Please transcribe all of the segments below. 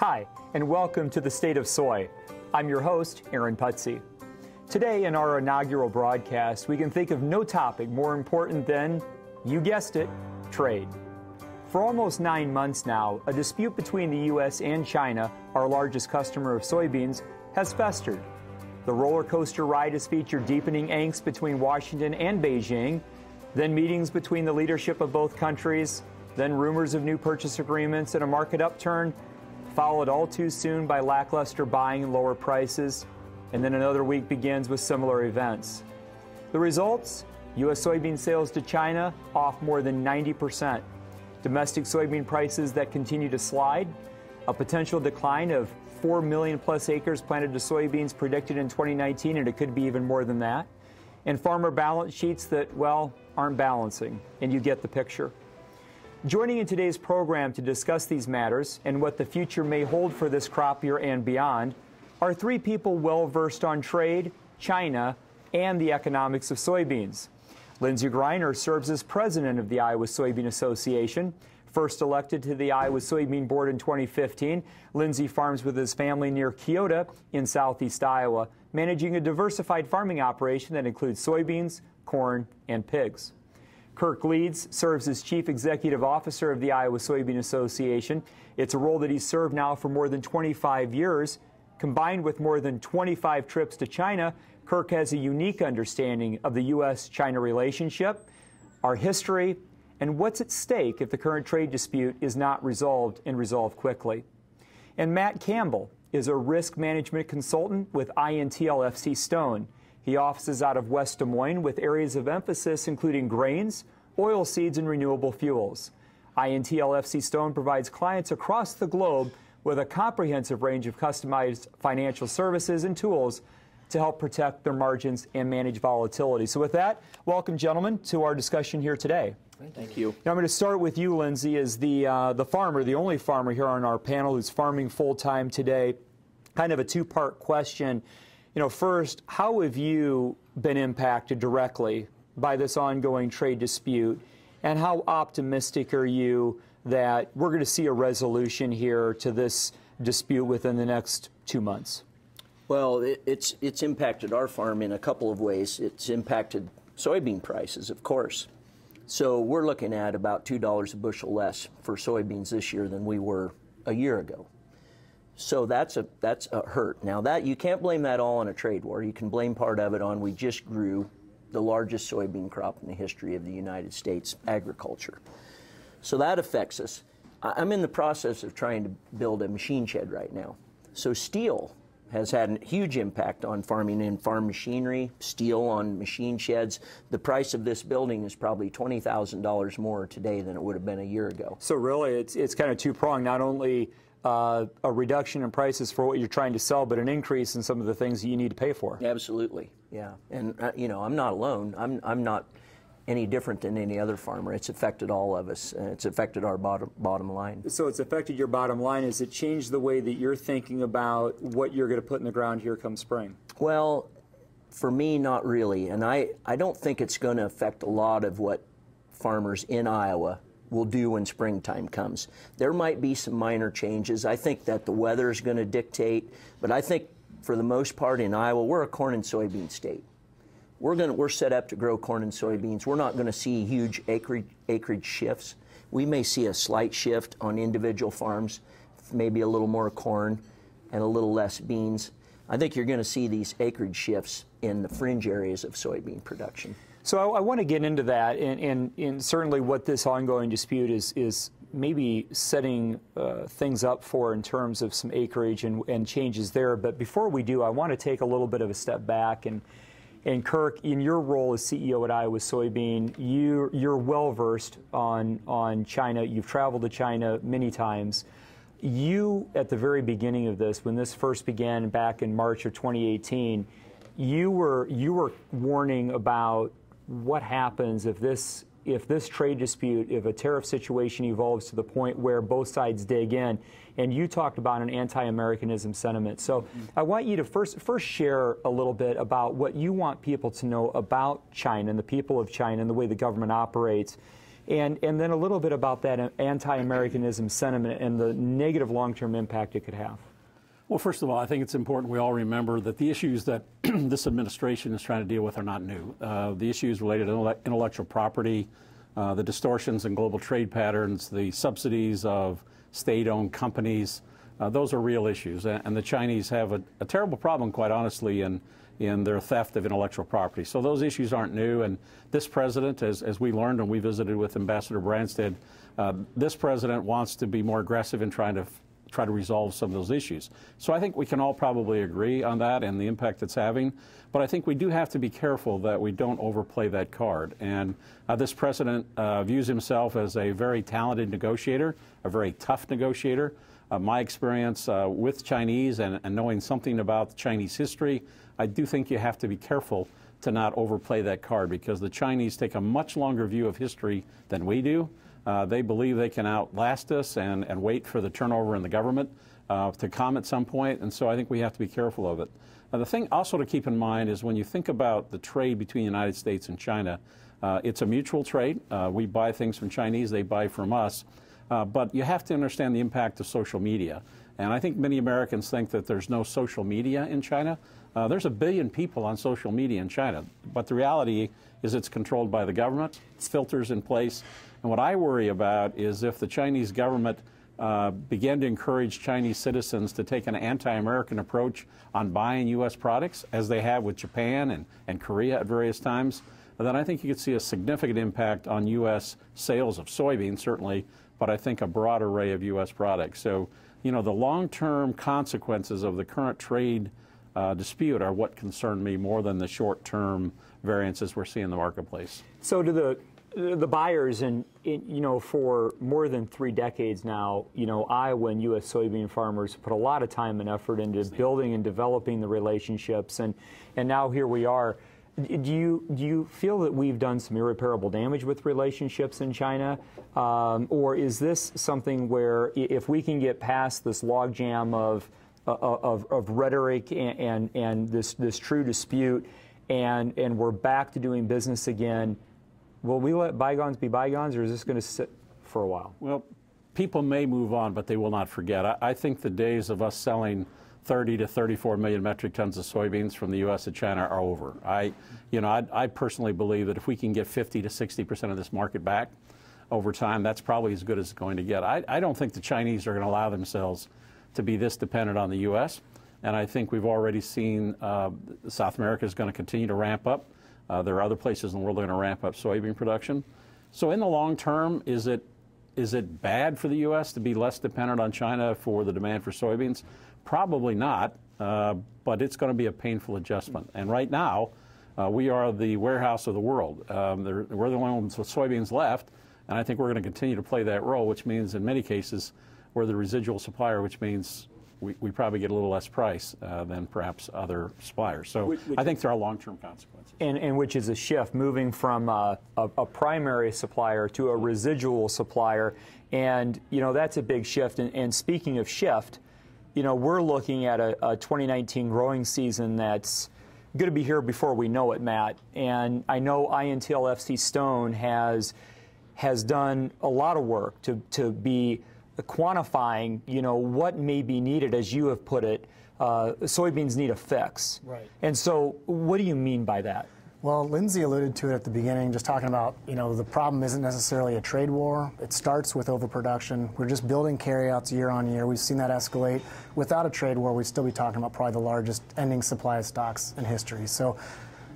Hi, and welcome to the State of Soy. I'm your host, Aaron Putsey. Today in our inaugural broadcast, we can think of no topic more important than, you guessed it, trade. For almost 9 months now, a dispute between the U.S. and China, our largest customer of soybeans, has festered. The roller coaster ride has featured deepening angst between Washington and Beijing, then meetings between the leadership of both countries, then rumors of new purchase agreements and a market upturn, followed all too soon by lackluster buying and lower prices, and then another week begins with similar events. The results? U.S. soybean sales to China off more than 90%. Domestic soybean prices that continue to slide, a potential decline of 4 million plus acres planted to soybeans predicted in 2019, and it could be even more than that, and farmer balance sheets that, well, aren't balancing, and you get the picture. Joining in today's program to discuss these matters and what the future may hold for this crop year and beyond are three people well versed on trade, China, and the economics of soybeans. Lindsay Greiner serves as president of the Iowa Soybean Association. First elected to the Iowa Soybean Board in 2015, Lindsay farms with his family near Keota in southeast Iowa, managing a diversified farming operation that includes soybeans, corn, and pigs. Kirk Leeds serves as Chief Executive Officer of the Iowa Soybean Association. It's a role that he's served now for more than 25 years. Combined with more than 25 trips to China, Kirk has a unique understanding of the U.S.-China relationship, our history, and what's at stake if the current trade dispute is not resolved and resolved quickly. And Matt Campbell is a risk management consultant with INTL FCStone. He offices out of West Des Moines with areas of emphasis including grains, oilseeds, and renewable fuels. INTL FCStone provides clients across the globe with a comprehensive range of customized financial services and tools to help protect their margins and manage volatility. So with that, welcome, gentlemen, to our discussion here today. Thank you. Now I'm going to start with you, Lindsay, as the farmer, the only farmer here on our panel who's farming full-time today. Kind of a two-part question. You know, first, how have you been impacted directly by this ongoing trade dispute, and how optimistic are you that we're going to see a resolution here to this dispute within the next 2 months? Well, it's impacted our farm in a couple of ways. It's impacted soybean prices, of course. So we're looking at about $2 a bushel less for soybeans this year than we were a year ago. So that's a hurt. Now that you can't blame that all on a trade war. You can blame part of it on we just grew the largest soybean crop in the history of the United States agriculture. So that affects us. I'm in the process of trying to build a machine shed right now. So steel has had a huge impact on farming and farm machinery, steel on machine sheds. The price of this building is probably $20,000 more today than it would have been a year ago. So really, it's kind of two-pronged, not only a reduction in prices for what you're trying to sell, but an increase in some of the things that you need to pay for. Absolutely, yeah. And you know, I'm not alone. I'm not any different than any other farmer. It's affected all of us. It's affected our bottom line. So it's affected your bottom line. Has it changed the way that you're thinking about what you're going to put in the ground here come spring? Well, for me, not really. And I don't think it's going to affect a lot of what farmers in Iowa will do when springtime comes. There might be some minor changes. I think that the weather is going to dictate, but I think for the most part in Iowa, we're a corn and soybean state. We're set up to grow corn and soybeans. We're not going to see huge acreage shifts. We may see a slight shift on individual farms, maybe a little more corn and a little less beans. I think you're going to see these acreage shifts in the fringe areas of soybean production. So I want to get into that, and certainly what this ongoing dispute is maybe setting things up for in terms of some acreage and changes there. But before we do, I want to take a little bit of a step back. And Kirk, in your role as CEO at Iowa Soybean, you're well versed on China. You've traveled to China many times. You, at the very beginning of this, when this first began back in March of 2018, you were warning about what happens if this trade dispute, if a tariff situation evolves to the point where both sides dig in, and you talked about an anti-Americanism sentiment. So I want you to first share a little bit about what you want people to know about China and the people of China and the way the government operates, and then a little bit about that anti-Americanism sentiment and the negative long-term impact it could have. Well, first of all, I think it's important we all remember that the issues that this administration is trying to deal with are not new. The issues related to intellectual property, the distortions in global trade patterns, the subsidies of state-owned companies, those are real issues. And the Chinese have a terrible problem, quite honestly, in their theft of intellectual property. So those issues aren't new. And this president, as we learned when we visited with Ambassador Branstad, this president wants to be more aggressive in trying to resolve some of those issues. So I think we can all probably agree on that and the impact it's having. But I think we do have to be careful that we don't overplay that card. And this president views himself as a very talented negotiator, a very tough negotiator. My experience with Chinese and knowing something about Chinese history, I do think you have to be careful to not overplay that card, because the Chinese take a much longer view of history than we do. They believe they can outlast us and wait for the turnover in the government to come at some point, and so I think we have to be careful of it. The thing also to keep in mind is when you think about the trade between the United States and China, it's a mutual trade. We buy things from Chinese, they buy from us, but you have to understand the impact of social media. And I think many Americans think that there's no social media in China. There's 1 billion people on social media in China, but the reality is it's controlled by the government, it's filters in place. And what I worry about is if the Chinese government began to encourage Chinese citizens to take an anti-American approach on buying U.S. products, as they have with Japan and Korea at various times, then I think you could see a significant impact on U.S. sales of soybeans, certainly, but I think a broad array of U.S. products. So, you know, the long-term consequences of the current trade dispute are what concern me more than the short-term variances we're seeing in the marketplace. So do the buyers, and you know, for more than 3 decades now, you know, Iowa and U.S. soybean farmers put a lot of time and effort into building and developing the relationships, and now here we are. Do you feel that we've done some irreparable damage with relationships in China, or is this something where if we can get past this logjam of rhetoric and this true dispute, and we're back to doing business again, will we let bygones be bygones, or is this going to sit for a while? Well, people may move on, but they will not forget. I think the days of us selling 30 to 34 million metric tons of soybeans from the U.S. to China are over. I personally believe that if we can get 50 to 60% of this market back over time, that's probably as good as it's going to get. I don't think the Chinese are going to allow themselves to be this dependent on the U.S., and I think we've already seen South America is going to continue to ramp up. There are other places in the world that are going to ramp up soybean production. So in the long term, is it bad for the U.S. to be less dependent on China for the demand for soybeans? Probably not, but it's going to be a painful adjustment. And right now, we are the warehouse of the world. We're the only ones with soybeans left, and I think we're going to continue to play that role, which means in many cases we're the residual supplier, which means we probably get a little less price than perhaps other suppliers. So I think there are long-term consequences. And which is a shift, moving from a primary supplier to a residual supplier. And, you know, that's a big shift. And speaking of shift, you know, we're looking at a 2019 growing season that's going to be here before we know it, Matt. And I know INTL FCStone has done a lot of work to be quantifying, you know, what may be needed, as you have put it. Soybeans need a fix. Right. And so what do you mean by that? Well, Lindsay alluded to it at the beginning, just talking about, you know, the problem isn't necessarily a trade war. It starts with overproduction. We're just building carryouts year on year. We've seen that escalate. Without a trade war, we'd still be talking about probably the largest ending supply of stocks in history. So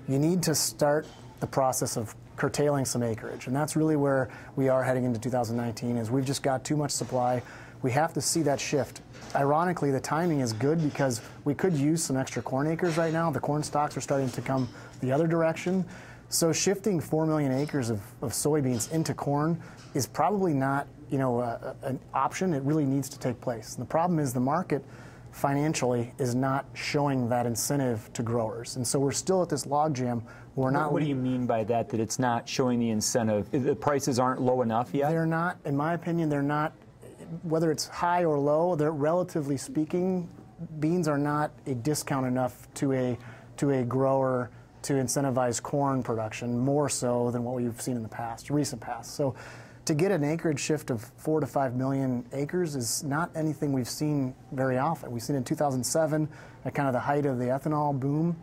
you need to start the process of curtailing some acreage. And that's really where we are heading into 2019, is we've just got too much supply. We have to see that shift. Ironically, the timing is good because we could use some extra corn acres right now. The corn stocks are starting to come the other direction. So shifting 4 million acres of soybeans into corn is probably not, you know, an option. It really needs to take place. And the problem is the market financially is not showing that incentive to growers. And so we're still at this logjam. We're not. What do you mean by that, that it's not showing the incentive? The prices aren't low enough yet? They're not, in my opinion, they're not, whether it's high or low, they're relatively speaking, beans are not a discount enough to a grower to incentivize corn production more so than what we've seen in the past, recent past. So to get an acreage shift of 4 to 5 million acres is not anything we've seen very often. We've seen in 2007 at kind of the height of the ethanol boom.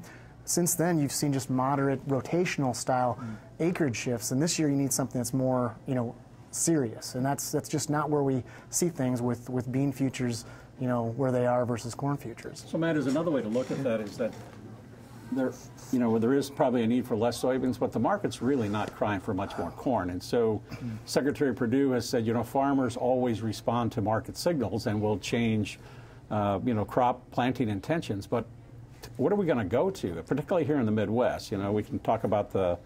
Since then, you've seen just moderate rotational style acreage shifts, and this year you need something that's more, serious, and that's just not where we see things with bean futures, where they are versus corn futures. So, Matt, is another way to look at that is that there is probably a need for less soybeans, but the market's really not crying for much more corn. And so Secretary Perdue has said, farmers always respond to market signals and will change, crop planting intentions. But what are we going to go to, particularly here in the Midwest? We can talk about the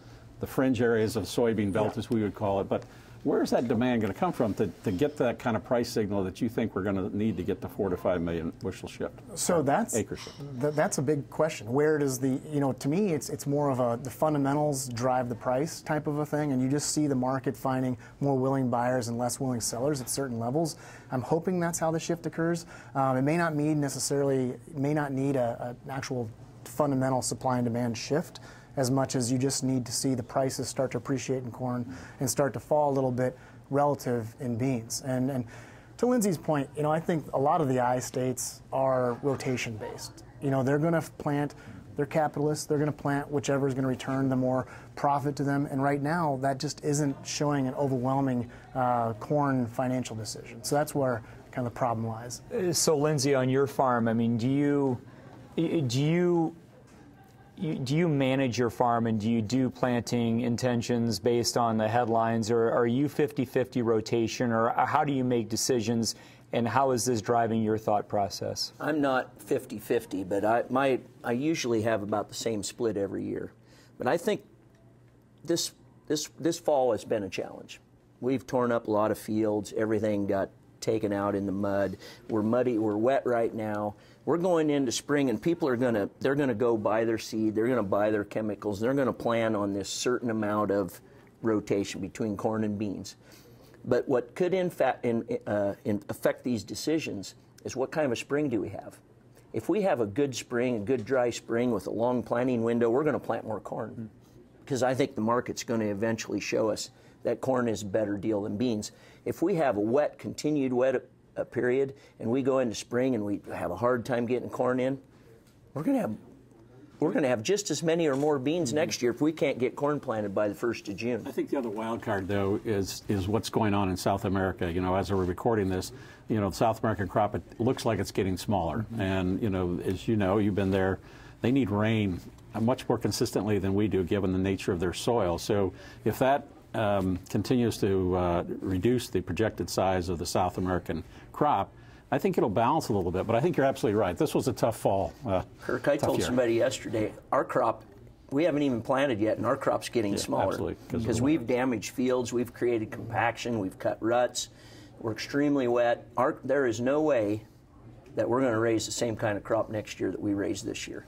fringe areas of soybean belt, as we would call it, but where is that demand going to come from to get that kind of price signal that you think we're going to need to get the 4 to 5 million bushel shift? So that's acre shift. That's a big question. Where does the to me it's more of the fundamentals drive the price type of a thing, and you just see the market finding more willing buyers and less willing sellers at certain levels. I'm hoping that's how the shift occurs. It may not need an actual fundamental supply and demand shift, as much as you just need to see the prices start to appreciate in corn and start to fall a little bit relative in beans. And to Lindsay's point, I think a lot of the I states are rotation based. They're going to plant, they're capitalists, they're going to plant whichever is going to return the more profit to them. And right now, that just isn't showing an overwhelming corn financial decision. So that's where kind of the problem lies. So Lindsay, on your farm, do you manage your farm, and do you do planting intentions based on the headlines, or are you 50-50 rotation, or how do you make decisions, and how is this driving your thought process? I'm not 50-50, but I usually have about the same split every year. But I think this fall has been a challenge. We've torn up a lot of fields. Everything got taken out in the mud. We're muddy. We're wet right now. We're going into spring, and people are they're gonna go buy their seed. They're gonna buy their chemicals. They're gonna plan on this certain amount of rotation between corn and beans. But what could affect these decisions is what kind of a spring do we have. If we have a good spring, a good dry spring with a long planting window, we're going to plant more corn, because I think the market's going to eventually show us that corn is a better deal than beans. If we have a continued wet period, and we go into spring and we have a hard time getting corn in, we're going to have just as many or more beans next year if we can't get corn planted by the 1st of June. I think the other wild card, though, is what's going on in South America. As we're recording this, the South American crop, it looks like it's getting smaller. And, as you've been there, they need rain much more consistently than we do, given the nature of their soil. So if that continues to reduce the projected size of the South American crop, I think it'll balance a little bit. But I think you're absolutely right. This was a tough fall. Kirk, I told somebody yesterday, our crop, we haven't even planted yet, and our crop's getting smaller. Absolutely. Because we've damaged fields, we've created compaction, we've cut ruts, we're extremely wet. There is no way that we're going to raise the same kind of crop next year that we raised this year.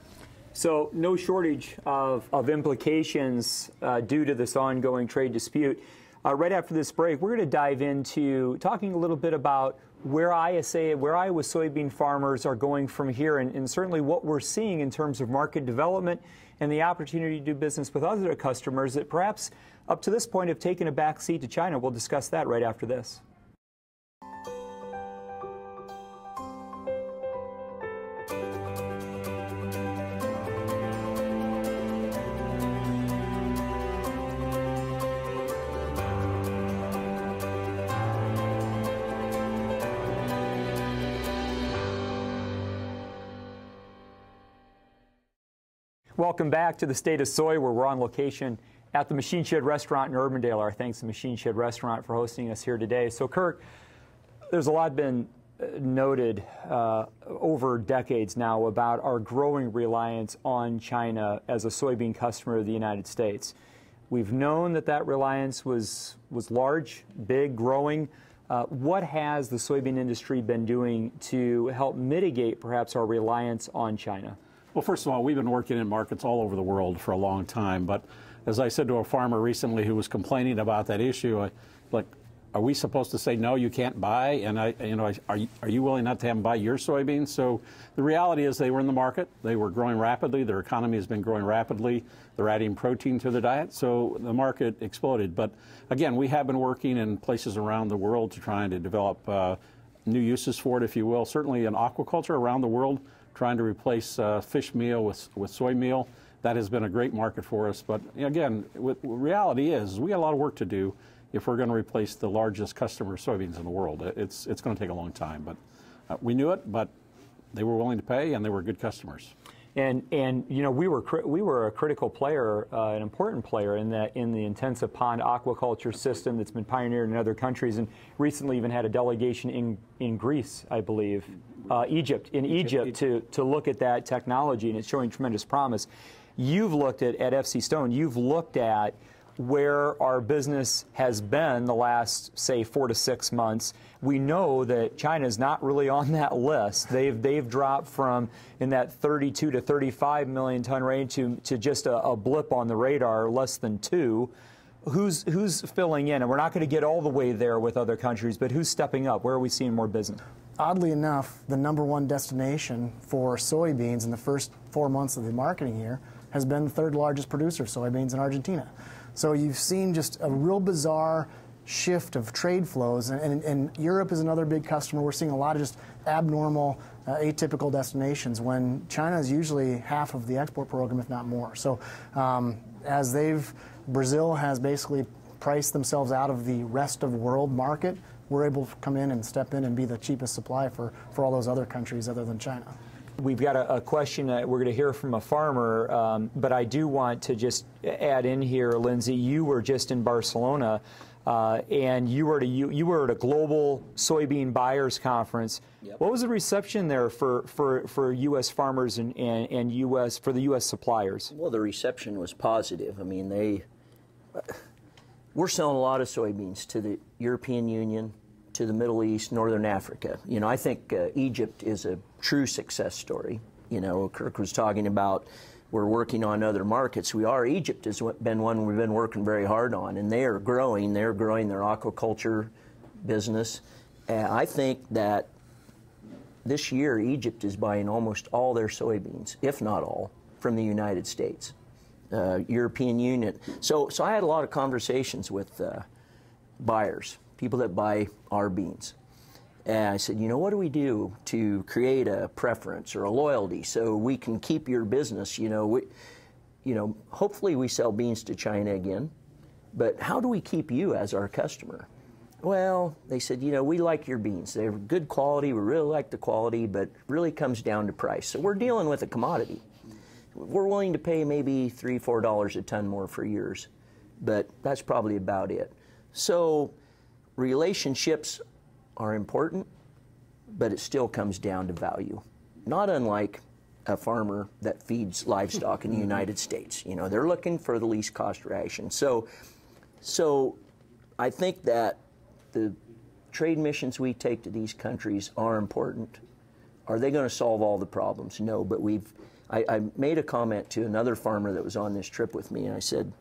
So no shortage of implications due to this ongoing trade dispute. Right after this break, we're going to dive into talking a little bit about where Iowa soybean farmers are going from here, and certainly what we're seeing in terms of market development and the opportunity to do business with other customers that perhaps up to this point have taken a back seat to China. We'll discuss that right after this. Welcome back to the State of Soy, where we're on location at the Machine Shed Restaurant in Urbandale. Our thanks to Machine Shed Restaurant for hosting us here today. So, Kirk, there's a lot been noted over decades now about our growing reliance on China as a soybean customer of the United States. We've known that reliance was large, big, growing. What has the soybean industry been doing to help mitigate perhaps our reliance on China? Well, first of all, we've been working in markets all over the world for a long time. But as I said to a farmer recently who was complaining about that issue, are we supposed to say, no, you can't buy? And are you willing not to have them buy your soybeans? So the reality is they were in the market. They were growing rapidly. Their economy has been growing rapidly. They're adding protein to their diet. So the market exploded. But again, we have been working in places around the world to try to develop new uses for it, if you will. Certainly in aquaculture around the world, trying to replace fish meal with soy meal. That has been a great market for us. But again, reality is we got a lot of work to do if we're going to replace the largest customer of soybeans in the world. It's going to take a long time. But we knew it, but they were willing to pay, and they were good customers. And you know, we were a critical player, an important player in the intensive pond aquaculture system that's been pioneered in other countries, and recently even had a delegation in Greece, I believe, Egypt to look at that technology, and it's showing tremendous promise. You've looked at FCStone. You've looked at where our business has been the last, say, 4 to 6 months. We know that China is not really on that list. They've dropped from in that 32 to 35 million ton range to just a blip on the radar, less than 2. Who's filling in? And we're not going to get all the way there with other countries, but who's stepping up? Where are we seeing more business? Oddly enough, the #1 destination for soybeans in the first 4 months of the marketing year has been the 3rd largest producer of soybeans in Argentina. So you've seen just a real bizarre shift of trade flows, and Europe is another big customer. We're seeing a lot of just abnormal, atypical destinations when China is usually half of the export program, if not more. So Brazil has basically priced themselves out of the rest of world market. We're able to come in and step in and be the cheapest supply for all those other countries other than China. We've got a question that we're going to hear from a farmer, but I do want to just add in here, Lindsay, you were just in Barcelona, and you were at a global soybean buyers conference. Yep. What was the reception there for U.S. farmers and for the U.S. suppliers? Well, the reception was positive. I mean, we're selling a lot of soybeans to the European Union, to the Middle East, Northern Africa. You know, I think Egypt is a true success story. You know, Kirk was talking about we're working on other markets. Egypt has been one we've been working very hard on, and they are growing. They're growing their aquaculture business. I think that this year Egypt is buying almost all their soybeans, if not all, from the United States, European Union. So I had a lot of conversations with buyers, people that buy our beans. And I said, you know, what do we do to create a preference or a loyalty so we can keep your business? You know, hopefully we sell beans to China again, but how do we keep you as our customer? Well, they said, you know, we like your beans. They're good quality. We really like the quality, but it really comes down to price. So we're dealing with a commodity. We're willing to pay maybe $3, $4 a ton more for yours, but that's probably about it. So relationships are important, but it still comes down to value. Not unlike a farmer that feeds livestock in the United States. You know, they're looking for the least cost ration. So I think that the trade missions we take to these countries are important. Are they going to solve all the problems? No, but I made a comment to another farmer that was on this trip with me, and I said,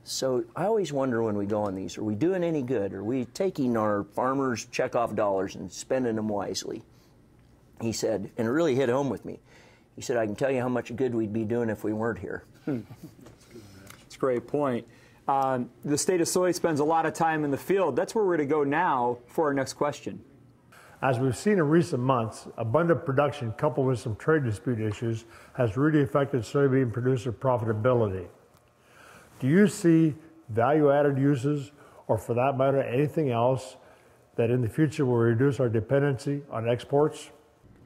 so I always wonder when we go on these, are we doing any good? Are we taking our farmers' checkoff dollars and spending them wisely? He said, and it really hit home with me, he said, I can tell you how much good we'd be doing if we weren't here. That's a great point. The State of Soy spends a lot of time in the field. That's where we're going to go now for our next question. As we've seen in recent months, abundant production coupled with some trade dispute issues has really affected soybean producer profitability. Do you see value-added uses, or for that matter, anything else that in the future will reduce our dependency on exports?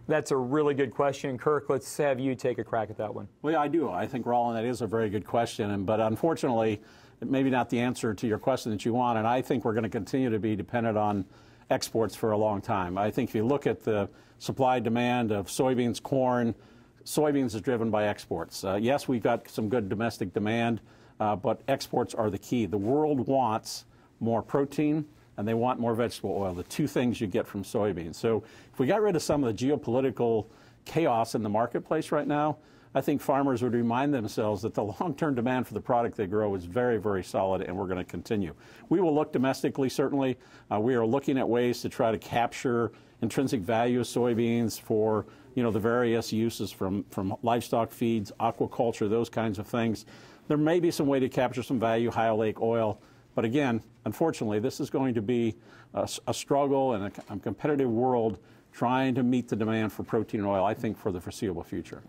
That's a really good question. Kirk, let's have you take a crack at that one. Well, yeah, I do. I think, Roland, that is a very good question. But unfortunately, maybe not the answer to your question that you want. And I think we're going to continue to be dependent on exports for a long time. I think if you look at the supply-demand of soybeans, corn, soybeans is driven by exports. Yes, we've got some good domestic demand, but exports are the key. The world wants more protein and they want more vegetable oil, the two things you get from soybeans. So if we got rid of some of the geopolitical chaos in the marketplace right now, I think farmers would remind themselves that the long-term demand for the product they grow is very, very solid, and we're going to continue. We will look domestically, certainly. We are looking at ways to try to capture intrinsic value of soybeans for, you know, the various uses from livestock feeds, aquaculture, those kinds of things. There may be some way to capture some value, high oleic oil, but again, unfortunately, this is going to be a struggle and a competitive world trying to meet the demand for protein and oil, I think, for the foreseeable future.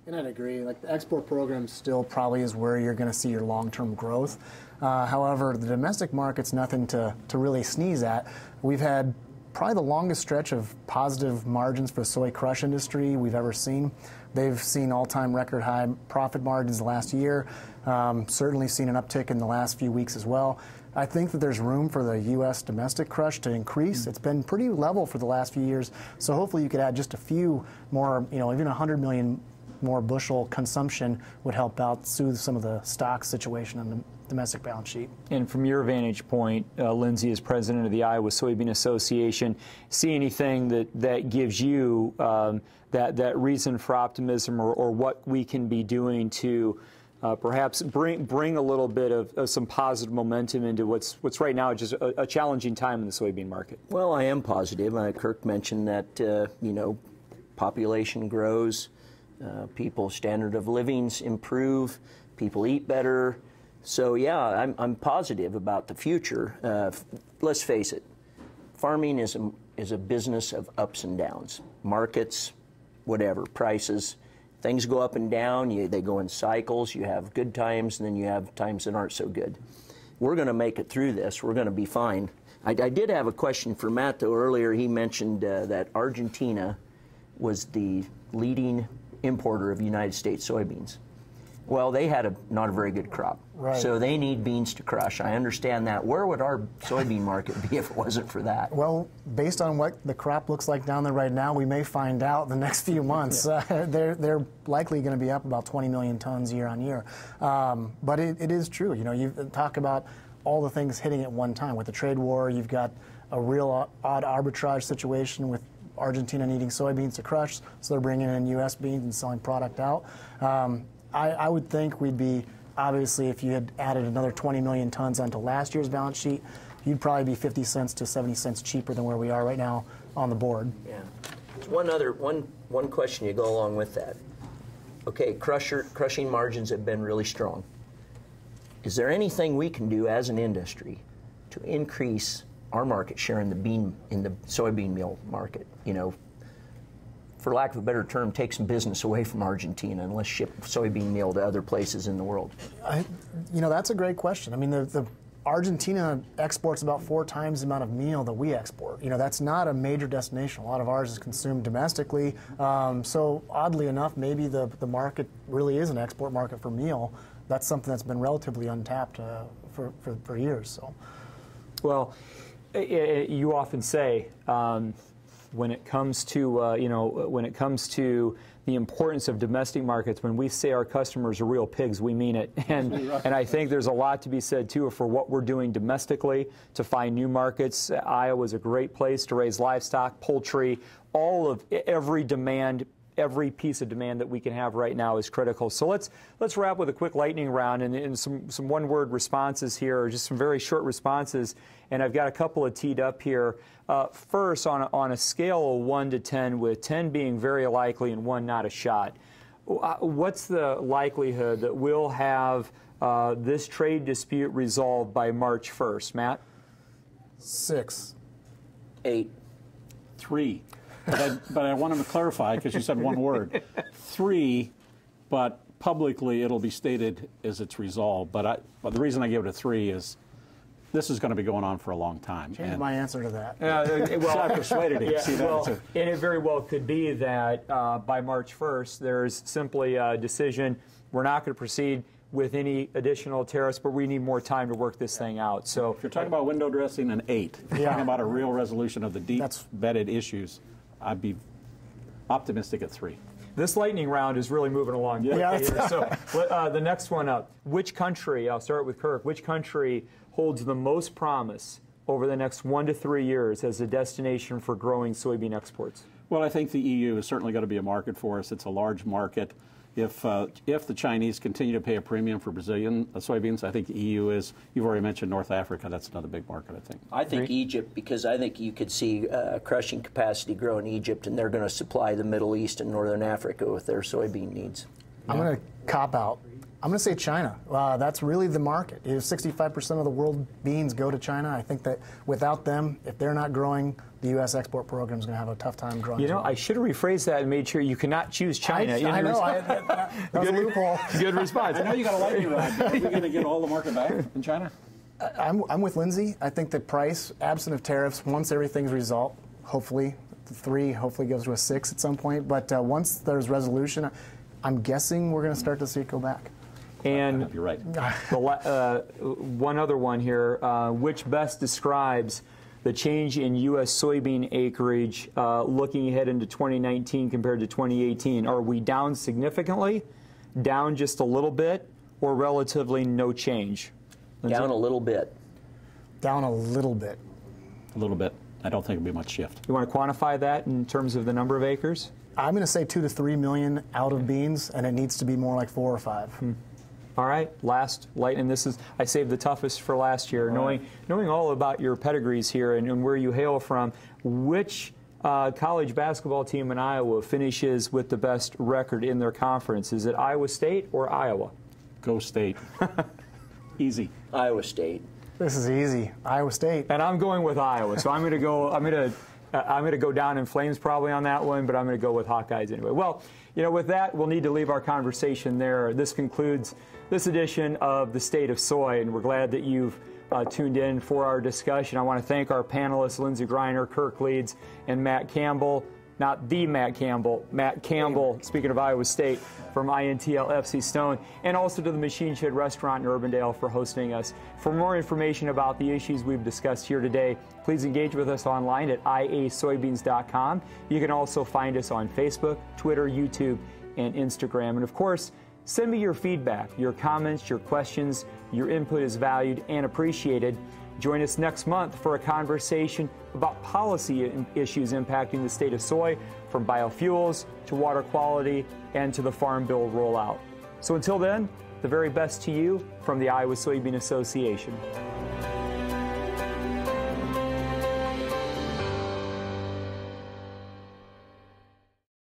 And I'd agree. Like, the export program still probably is where you're going to see your long-term growth. However, the domestic market's nothing to really sneeze at. We've had probably the longest stretch of positive margins for the soy crush industry we've ever seen. They've seen all-time record high profit margins the last year. Certainly seen an uptick in the last few weeks as well. I think that there's room for the U.S. domestic crush to increase. It's been pretty level for the last few years, so hopefully you could add just a few more, you know, even 100 million more bushel consumption would help out soothe some of the stock situation on the domestic balance sheet. And from your vantage point, Lindsay, as president of the Iowa Soybean Association, see anything that gives you that reason for optimism, or what we can be doing to perhaps bring a little bit of some positive momentum into what's right now just a challenging time in the soybean market? Well, I am positive. Kirk mentioned that you know, population grows, people's standard of livings improve, people eat better. So yeah, I'm positive about the future. Let's face it, farming is a business of ups and downs, markets, whatever, prices. Things go up and down. They go in cycles. You have good times, and then you have times that aren't so good. We're going to make it through this. We're going to be fine. I did have a question for Matt, though. Earlier he mentioned that Argentina was the leading importer of United States soybeans. Well, they had not a very good crop, right. So they need beans to crush. I understand that. Where would our soybean market be if it wasn't for that? Well, based on what the crop looks like down there right now, we may find out in the next few months. They're likely going to be up about 20 million tons year on year. But it is true. You know, you talk about all the things hitting at one time. With the trade war, you've got a real odd arbitrage situation with Argentina needing soybeans to crush, so they're bringing in U.S. beans and selling product out. I would think we'd be, obviously, if you had added another 20 million tons onto last year's balance sheet, you'd probably be 50 cents to 70 cents cheaper than where we are right now on the board. Yeah. One question you go along with that. Okay, crushing margins have been really strong. Is there anything we can do as an industry to increase our market share in the soybean meal market? You know, for lack of a better term, take some business away from Argentina and let's ship soybean meal to other places in the world. You know, that's a great question. I mean, the Argentina exports about 4 times the amount of meal that we export. You know, that's not a major destination. A lot of ours is consumed domestically. So oddly enough, maybe the market really is an export market for meal. That's something that's been relatively untapped for years. So, well, you often say, when it comes to when it comes to the importance of domestic markets, when we say our customers are real pigs, we mean it. And I think there's a lot to be said too for what we're doing domestically to find new markets. Iowa is a great place to raise livestock, poultry, every piece of demand that we can have right now is critical. So let's wrap with a quick lightning round and some one-word responses here, or just some very short responses. And I've got a couple of teed up here. First, on a scale of 1 to 10, with 10 being very likely and 1 not a shot, what's the likelihood that we'll have this trade dispute resolved by March 1st? Matt? 6. 8. 3. But I want to clarify, because you said one word. 3, but publicly it'll be stated as it's resolved. But the reason I give it a 3 is this is going to be going on for a long time. Change my answer to that. Well, I persuaded you. Yeah, See, and it very well could be that by March 1st, there's simply a decision. We're not going to proceed with any additional tariffs, but we need more time to work this thing out. So if you're talking about window dressing, an 8. If you're talking about a real resolution of the deep-bedded issues, I'd be optimistic at 3. This lightning round is really moving along. Yeah. So the next one up. Which country, I'll start with Kirk, which country holds the most promise over the next 1 to 3 years as a destination for growing soybean exports? Well, I think the EU is certainly going to be a market for us. It's a large market. If the Chinese continue to pay a premium for Brazilian soybeans, I think the EU is. You've already mentioned North Africa. That's another big market, I think. I think Egypt, because I think you could see crushing capacity grow in Egypt, and they're going to supply the Middle East and Northern Africa with their soybean needs. I'm going to cop out. I'm going to say China. That's really the market. 65% of the world beans go to China. I think that without them, if they're not growing, the U.S. export program is going to have a tough time growing. You know, I should have rephrased that and made sure you cannot choose China. I know. That was a loophole. Good response. I know you got a lightning rod. Are we going to get all the market back in China? I'm with Lindsay. I think the price, absent of tariffs, once everything's resolved, hopefully, the 3 hopefully goes to a 6 at some point. But once there's resolution, I'm guessing we're going to start to see it go back. And you're right. One other one here, which best describes the change in U.S. soybean acreage looking ahead into 2019 compared to 2018? Are we down significantly, down just a little bit, or relatively no change? Lindsay? Down a little bit. Down a little bit. A little bit. I don't think it'll be much shift. You want to quantify that in terms of the number of acres? I'm going to say 2 to 3 million out of beans, and it needs to be more like 4 or 5. All right, last light, and this is, I saved the toughest for last year. Right. Knowing all about your pedigrees here and where you hail from, which college basketball team in Iowa finishes with the best record in their conference? Is it Iowa State or Iowa? Go State. Easy. Iowa State. This is easy. Iowa State. And I'm going with Iowa, so I'm going to go. I'm going to go down in flames probably on that one, but I'm going to go with Hawkeyes anyway. Well, you know, with that, we'll need to leave our conversation there. This concludes this edition of the State of Soy, and we're glad that you've tuned in for our discussion. I want to thank our panelists, Lindsay Greiner, Kirk, Leeds, and Matt Campbell. Not the Matt Campbell, Matt Campbell, speaking of Iowa State, from INTL FCStone, and also to the Machine Shed Restaurant in Urbandale for hosting us. For more information about the issues we've discussed here today, please engage with us online at iasoybeans.com. You can also find us on Facebook, Twitter, YouTube, and Instagram. And of course, send me your feedback, your comments, your questions. Your input is valued and appreciated. Join us next month for a conversation about policy issues impacting the state of soy, from biofuels to water quality and to the Farm Bill rollout. So until then, the very best to you from the Iowa Soybean Association.